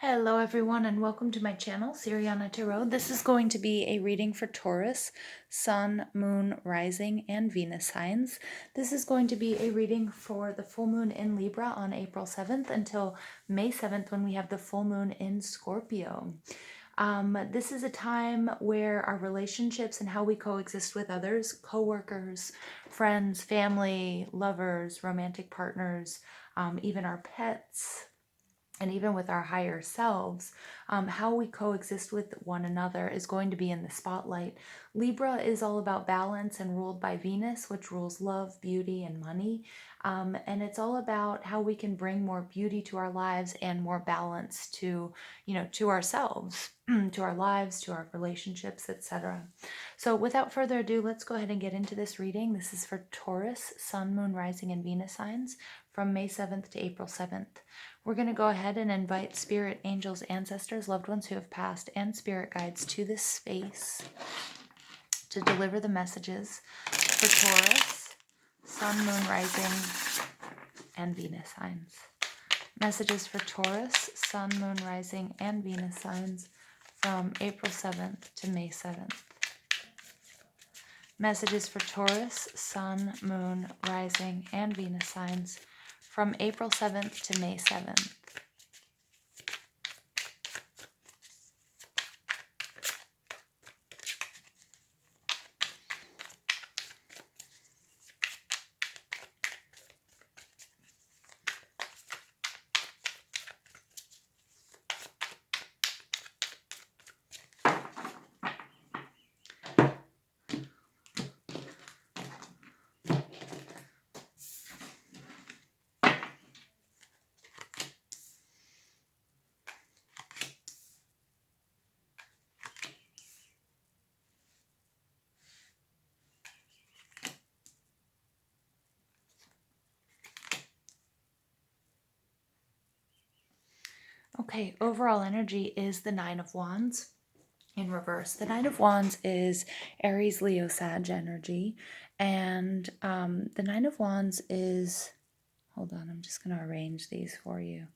Hello everyone and welcome to my channel, Siriana Tarot. This is going to be a reading for Taurus, Sun, Moon, Rising, and Venus signs. This is going to be a reading for the full moon in Libra on April 7th until May 7th when we have the full moon in Scorpio. This is a time where our relationships and how we coexist with others, co-workers, friends, family, lovers, romantic partners, even our pets, and even with our higher selves, how we coexist with one another is going to be in the spotlight. Libra is all about balance and ruled by Venus, which rules love, beauty, and money. And it's all about how we can bring more beauty to our lives and more balance to, to ourselves, to our lives, to our relationships, etc. So without further ado, let's go ahead and get into this reading. This is for Taurus, Sun, Moon, Rising, and Venus signs from May 7th to April 7th. We're going to go ahead and invite spirit, angels, ancestors, loved ones who have passed, and spirit guides to this space to deliver the messages for Taurus, Sun, Moon, Rising, and Venus signs. Messages for Taurus, Sun, Moon, Rising, and Venus signs from April 7th to May 7th. Messages for Taurus, Sun, Moon, Rising, and Venus signs from April 7th to May 7th. Okay, overall energy is the Nine of Wands in reverse. The Nine of Wands is Aries, Leo, Sag energy. And the Nine of Wands is, hold on, I'm just going to arrange these for you.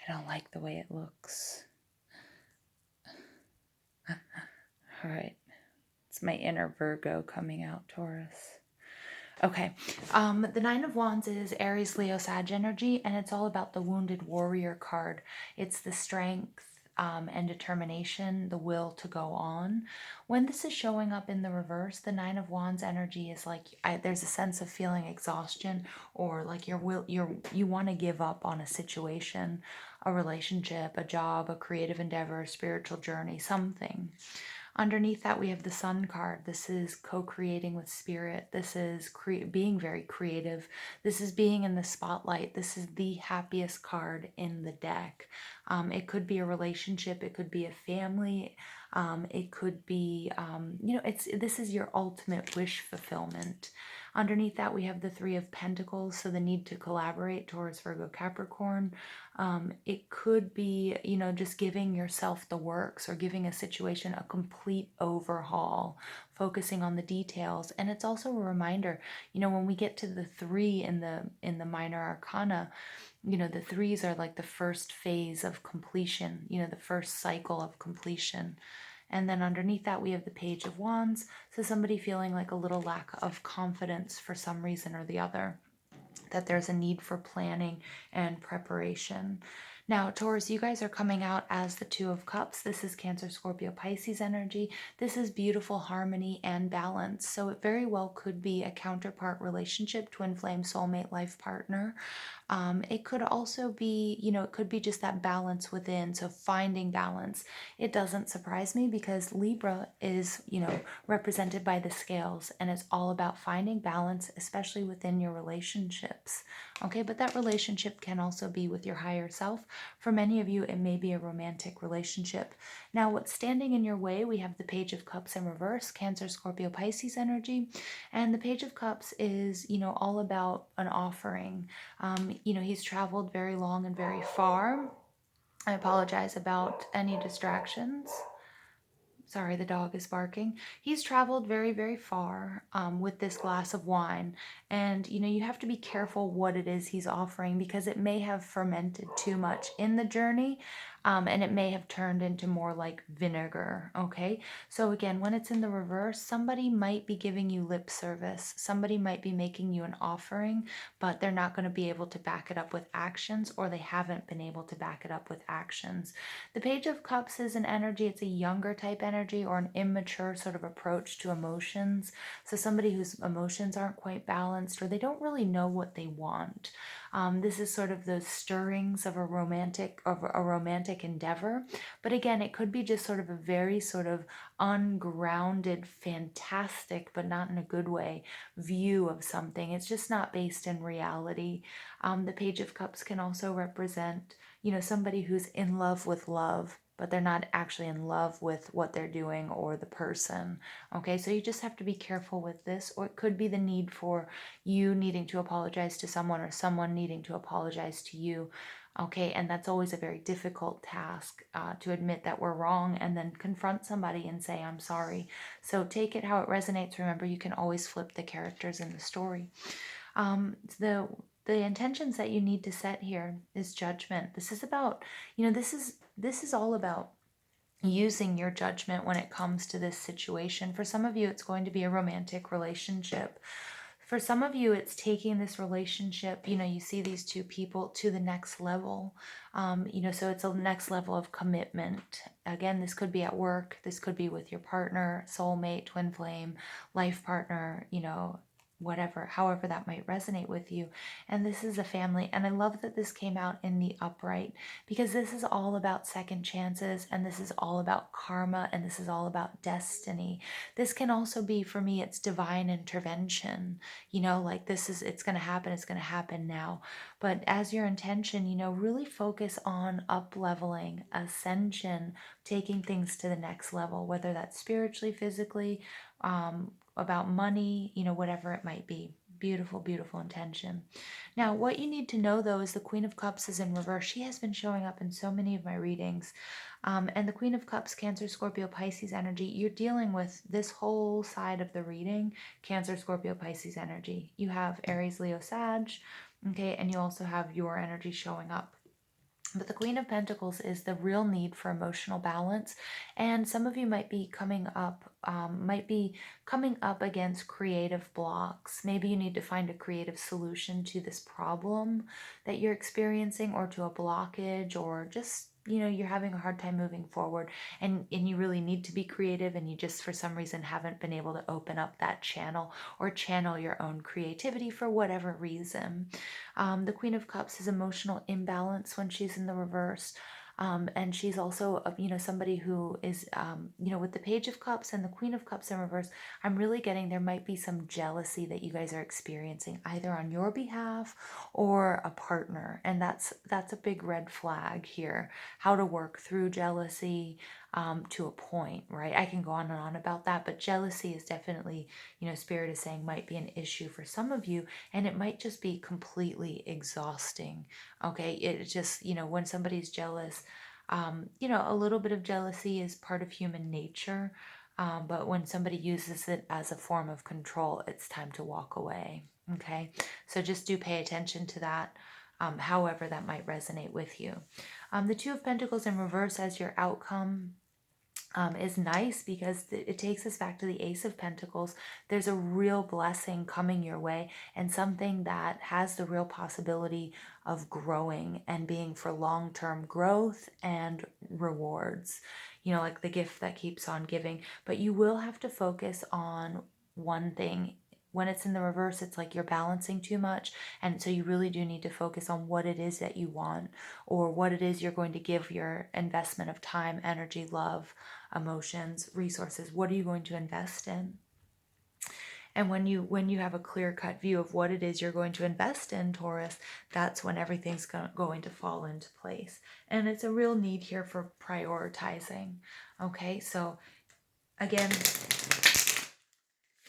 I don't like the way it looks. All right, it's my inner Virgo coming out, Taurus. Okay, the Nine of Wands is Aries, Leo, Sag energy, and it's all about the Wounded Warrior card. It's the strength and determination, the will to go on. When this is showing up in the reverse, the Nine of Wands energy is like there's a sense of feeling exhaustion, or like you want to give up on a situation, a relationship, a job, a creative endeavor, a spiritual journey, something. Underneath that, we have the Sun card. This is co-creating with spirit. This is being very creative. This is being in the spotlight. This is the happiest card in the deck. It could be a relationship. It could be a family. It could be, this is your ultimate wish fulfillment. Underneath that, we have the Three of Pentacles, so the need to collaborate, Taurus, Virgo, Capricorn. It could be, just giving yourself the works or giving a situation a complete overhaul, focusing on the details. And it's also a reminder, when we get to the three in the minor arcana, the threes are like the first phase of completion, the first cycle of completion. And then underneath that, we have the Page of Wands. So somebody feeling like a little lack of confidence for some reason or the other, that there's a need for planning and preparation. Now, Taurus, you guys are coming out as the Two of Cups. This is Cancer, Scorpio, Pisces energy. This is beautiful harmony and balance. So it very well could be a counterpart relationship, twin flame, soulmate, life partner. It could also be, it could be just that balance within. So finding balance. It doesn't surprise me because Libra is, represented by the scales, and it's all about finding balance, especially within your relationships. Okay, but that relationship can also be with your higher self. For many of you, it may be a romantic relationship. Now, what's standing in your way? We have the Page of Cups in reverse, Cancer, Scorpio, Pisces energy. And the Page of Cups is, all about an offering. He's traveled very long and very far. I apologize about any distractions. Sorry, the dog is barking. He's traveled very, very far with this glass of wine. And, you have to be careful what it is he's offering because it may have fermented too much in the journey. and it may have turned into more like vinegar, okay? So again, when it's in the reverse, somebody might be giving you lip service. Somebody might be making you an offering, but they're not going to be able to back it up with actions, or they haven't been able to back it up with actions. The Page of Cups is an energy, it's a younger type energy or an immature sort of approach to emotions. So somebody whose emotions aren't quite balanced, or they don't really know what they want. This is sort of those stirrings of a romantic endeavor. But again, it could be just sort of a very sort of ungrounded, fantastic, but not in a good way, view of something. It's just not based in reality. The Page of Cups can also represent, somebody who's in love with love, but they're not actually in love with what they're doing or the person. Okay, so you just have to be careful with this, or it could be the need for you needing to apologize to someone, or someone needing to apologize to you. Okay, and that's always a very difficult task, to admit that we're wrong and then confront somebody and say, I'm sorry. So take it how it resonates. Remember, you can always flip the characters in the story. The intentions that you need to set here is judgment. This is about, this is all about using your judgment when it comes to this situation. For some of you, it's going to be a romantic relationship. For some of you, it's taking this relationship, you see these two people to the next level. So it's a next level of commitment. Again, this could be at work. This could be with your partner, soulmate, twin flame, life partner, whatever, however that might resonate with you. And this is a family. And I love that this came out in the upright, because this is all about second chances, and this is all about karma, and this is all about destiny. This can also be, for me, it's divine intervention. Like it's going to happen now. But as your intention, really focus on up leveling, ascension, taking things to the next level, whether that's spiritually, physically, about money, whatever it might be. Beautiful, beautiful intention. Now, what you need to know, though, is the Queen of Cups is in reverse. She has been showing up in so many of my readings. And the Queen of Cups, Cancer, Scorpio, Pisces energy, you're dealing with this whole side of the reading, Cancer, Scorpio, Pisces energy. You have Aries, Leo, Sag, okay, and you also have your energy showing up. But the Queen of Pentacles is the real need for emotional balance, and some of you might be coming up against creative blocks. Maybe you need to find a creative solution to this problem that you're experiencing, or to a blockage, or just you're having a hard time moving forward, and you really need to be creative, and you just for some reason haven't been able to open up that channel or channel your own creativity for whatever reason. The Queen of Cups is emotional imbalance when she's in the reverse. And she's also, somebody who is, with the Page of Cups and the Queen of Cups in reverse, I'm really getting there might be some jealousy that you guys are experiencing, either on your behalf or a partner. And that's a big red flag here. How to work through jealousy, to a point, right? I can go on and on about that, but jealousy is definitely, Spirit is saying might be an issue for some of you, and it might just be completely exhausting. Okay, it just, when somebody's jealous, a little bit of jealousy is part of human nature, but when somebody uses it as a form of control, it's time to walk away. Okay, so just do pay attention to that, however that might resonate with you. The Two of Pentacles in reverse as your outcome is nice, because it takes us back to the Ace of Pentacles. There's a real blessing coming your way, and something that has the real possibility of growing and being for long-term growth and rewards, like the gift that keeps on giving. But you will have to focus on one thing. When it's in the reverse, it's like you're balancing too much. And so you really do need to focus on what it is that you want, or what it is you're going to give your investment of time, energy, love, emotions, resources. What are you going to invest in? And when you have a clear-cut view of what it is you're going to invest in, Taurus, that's when everything's going to fall into place. And it's a real need here for prioritizing. Okay, so again,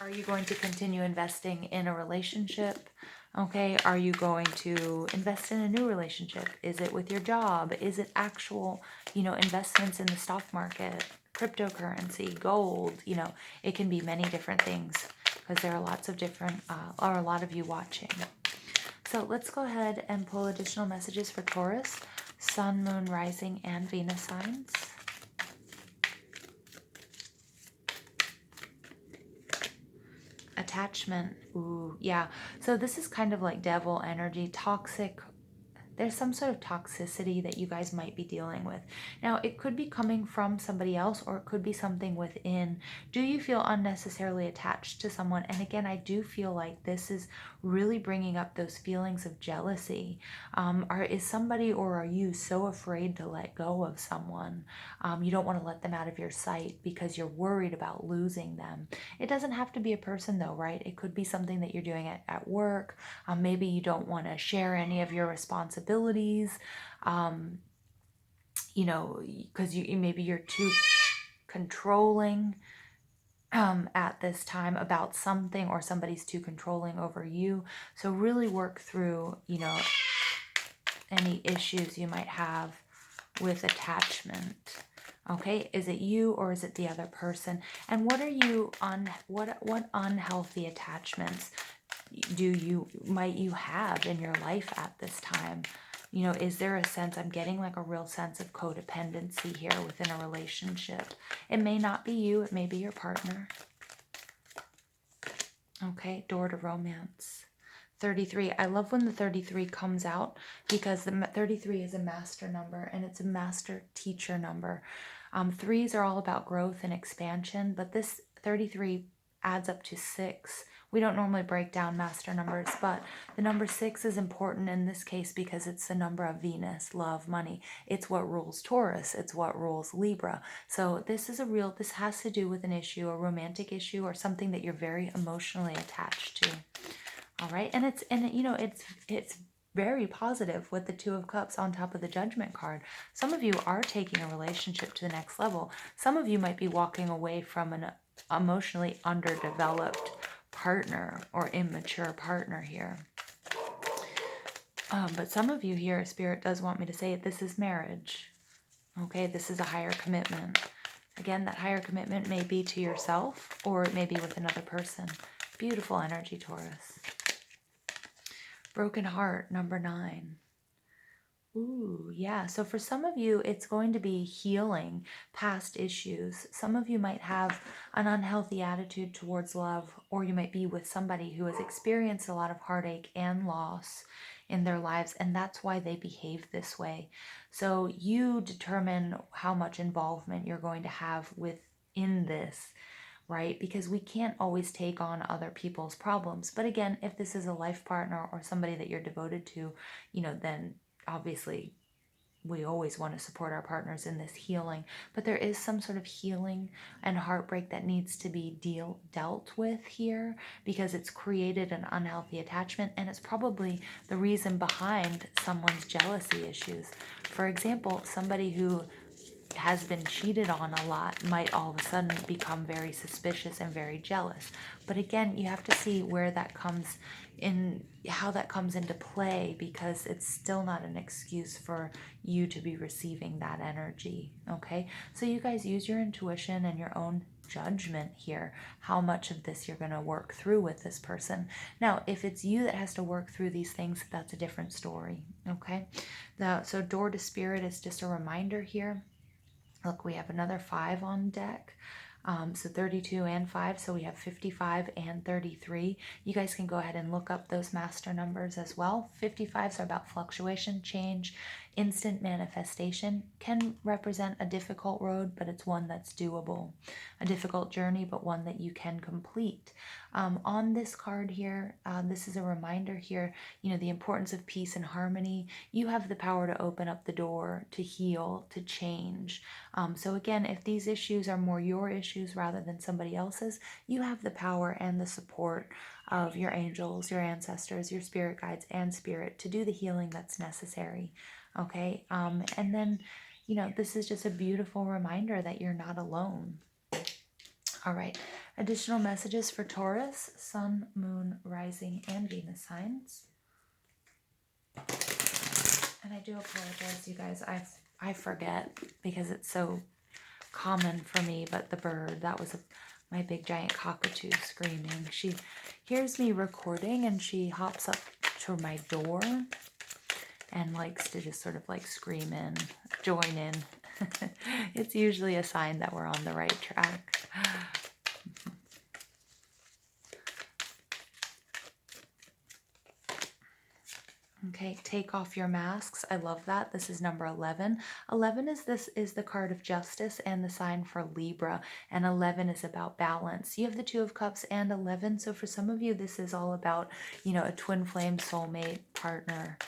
are you going to continue investing in a relationship? Okay, are you going to invest in a new relationship? Is it with your job? Is it actual, investments in the stock market, cryptocurrency, gold? It can be many different things, because there are lots of different, or a lot of you watching. So let's go ahead and pull additional messages for Taurus Sun, Moon, Rising, and Venus signs. Attachment. Ooh, yeah. So this is kind of like devil energy, toxic. There's some sort of toxicity that you guys might be dealing with. Now, it could be coming from somebody else, or it could be something within. Do you feel unnecessarily attached to someone? And again, I do feel like this is really bringing up those feelings of jealousy. Is somebody, or are you so afraid to let go of someone? You don't want to let them out of your sight because you're worried about losing them. It doesn't have to be a person though, right? It could be something that you're doing at work. Maybe you don't want to share any of your responsibilities, because maybe you're too controlling at this time about something, or somebody's too controlling over you. So really work through, any issues you might have with attachment. Okay, is it you or is it the other person? And what are you on? What unhealthy attachments might you have in your life at this time? Is there a sense, I'm getting like a real sense of codependency here within a relationship? It may not be you, it may be your partner. Okay, door to romance. 33. I love when the 33 comes out, because the 33 is a master number, and it's a master teacher number. Threes are all about growth and expansion, but this 33 adds up to 6. We don't normally break down master numbers, but the number 6 is important in this case because it's the number of Venus, love, money. It's what rules Taurus. It's what rules Libra. So this has to do with an issue, a romantic issue, or something that you're very emotionally attached to. All right, and it's very positive with the Two of Cups on top of the Judgment card. Some of you are taking a relationship to the next level. Some of you might be walking away from an emotionally underdeveloped partner or immature partner here. But some of you here, Spirit does want me to say, this is marriage. Okay, this is a higher commitment. Again, that higher commitment may be to yourself, or it may be with another person. Beautiful energy, Taurus. Broken heart, number 9. Ooh, yeah. So for some of you, it's going to be healing past issues. Some of you might have an unhealthy attitude towards love, or you might be with somebody who has experienced a lot of heartache and loss in their lives, and that's why they behave this way. So you determine how much involvement you're going to have within this, right? Because we can't always take on other people's problems. But again, if this is a life partner or somebody that you're devoted to, then obviously we always want to support our partners in this healing. But there is some sort of healing and heartbreak that needs to be dealt with here, because it's created an unhealthy attachment, and it's probably the reason behind someone's jealousy issues. For example, somebody who has been cheated on a lot might all of a sudden become very suspicious and very jealous. But again, you have to see where that comes in, how that comes into play, because it's still not an excuse for you to be receiving that energy. Okay, so you guys use your intuition and your own judgment here, how much of this you're going to work through with this person. Now, if it's you that has to work through these things, that's a different story. Okay, so door to spirit is just a reminder here. Look, we have another 5 on deck. So 32 and 5, so we have 55 and 33. You guys can go ahead and look up those master numbers as well. 55s are about fluctuation, change, instant manifestation. Can represent a difficult road, but it's one that's doable. A difficult journey, but one that you can complete. On this card here, this is a reminder here, the importance of peace and harmony. You have the power to open up the door, to heal, to change. So again, if these issues are more your issues rather than somebody else's, you have the power and the support of your angels, your ancestors, your spirit guides, and spirit to do the healing that's necessary. Okay, and then, this is just a beautiful reminder that you're not alone. All right, additional messages for Taurus, Sun, Moon, Rising, and Venus signs. And I do apologize, you guys. I forget because it's so common for me, but the bird, that was my big giant cockatoo screaming. She hears me recording and she hops up to my door and likes to just sort of like scream in, join in. It's usually a sign that we're on the right track. Okay, take off your masks. I love that. This is number 11. 11 is the card of justice and the sign for Libra, and 11 is about balance. You have the Two of Cups and 11, so for some of you, this is all about, you know, a twin flame soulmate partner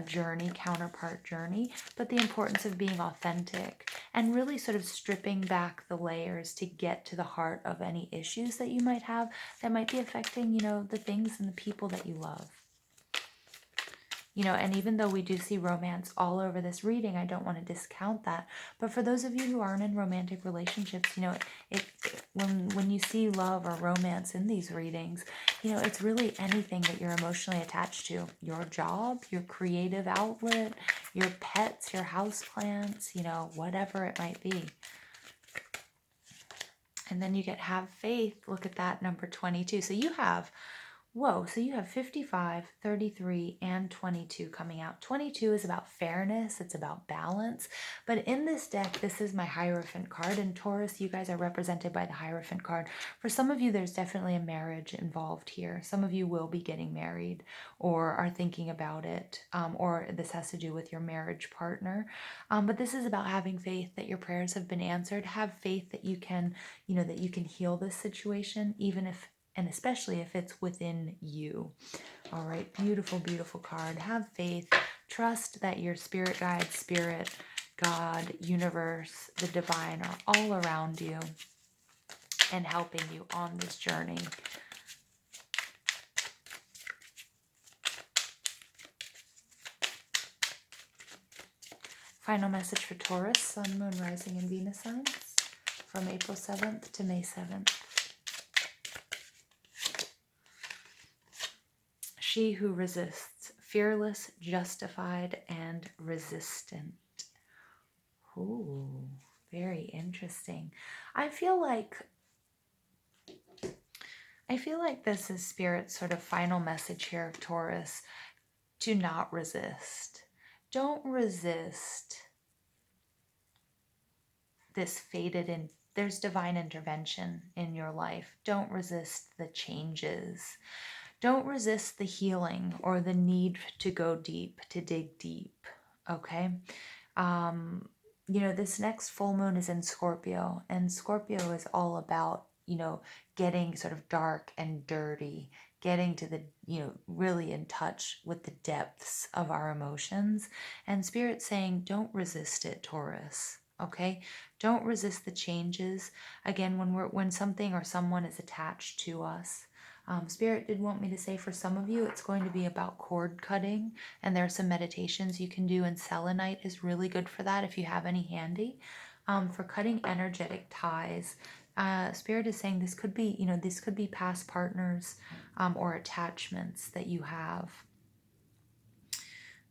journey, counterpart journey, but the importance of being authentic and really sort of stripping back the layers to get to the heart of any issues that you might have that might be affecting, you know, the things and the people that you love. You know, and even though we do see romance all over this reading, I don't want to discount that. But for those of you who aren't in romantic relationships, you know, when you see love or romance in these readings, you know, it's really anything that you're emotionally attached to. Your job, your creative outlet, your pets, your houseplants, you know, whatever it might be. And then you get have faith. Look at that, number 22. So you have... Whoa, so you have 55, 33, and 22 coming out. 22 is about fairness, it's about balance. But in this deck, this is my Hierophant card. And Taurus, you guys are represented by the Hierophant card. For some of you, there's definitely a marriage involved here. Some of you will be getting married or are thinking about it, or this has to do with your marriage partner. But this is about having faith that your prayers have been answered. Have faith that you can, you know, that you can heal this situation, even if, and especially if it's within you. All right, beautiful, beautiful card. Have faith. Trust that your spirit guide, spirit, God, universe, the divine are all around you and helping you on this journey. Final message for Taurus, Sun, Moon, Rising, and Venus signs from April 7th to May 7th. She who resists, fearless, justified, and resistant. Ooh, very interesting. I feel like this is Spirit's sort of final message here of Taurus. Do not resist. Don't resist this fated in. There's divine intervention in your life. Don't resist the changes. Don't resist the healing or the need to go deep, to dig deep, okay? You know, this next full moon is in Scorpio, and Scorpio is all about, you know, getting sort of dark and dirty, getting to the, you know, really in touch with the depths of our emotions. And Spirit's saying, don't resist it, Taurus. Okay, don't resist the changes. Again, when something or someone is attached to us, Spirit did want me to say for some of you, it's going to be about cord cutting, and there are some meditations you can do, and selenite is really good for that if you have any handy. For cutting energetic ties, Spirit is saying this could be, you know, this could be past partners or attachments that you have.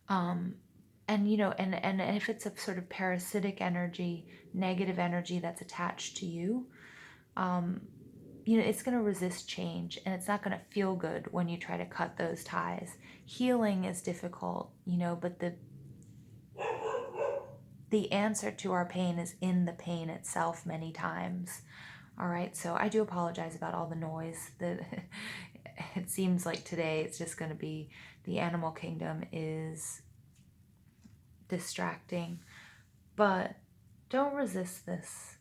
And, you know, and if it's a sort of parasitic energy, negative energy that's attached to you, you know, it's going to resist change, and it's not going to feel good when you try to cut those ties. Healing is difficult, you know, but the answer to our pain is in the pain itself many times. All right, so I do apologize about all the noise. It seems like today it's just going to be the animal kingdom is distracting, but don't resist this.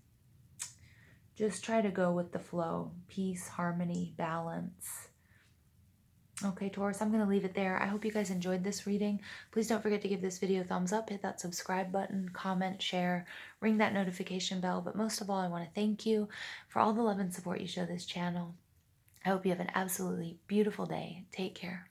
Just try to go with the flow. Peace, harmony, balance. Okay, Taurus, I'm going to leave it there. I hope you guys enjoyed this reading. Please don't forget to give this video a thumbs up, hit that subscribe button, comment, share, ring that notification bell. But most of all, I want to thank you for all the love and support you show this channel. I hope you have an absolutely beautiful day. Take care.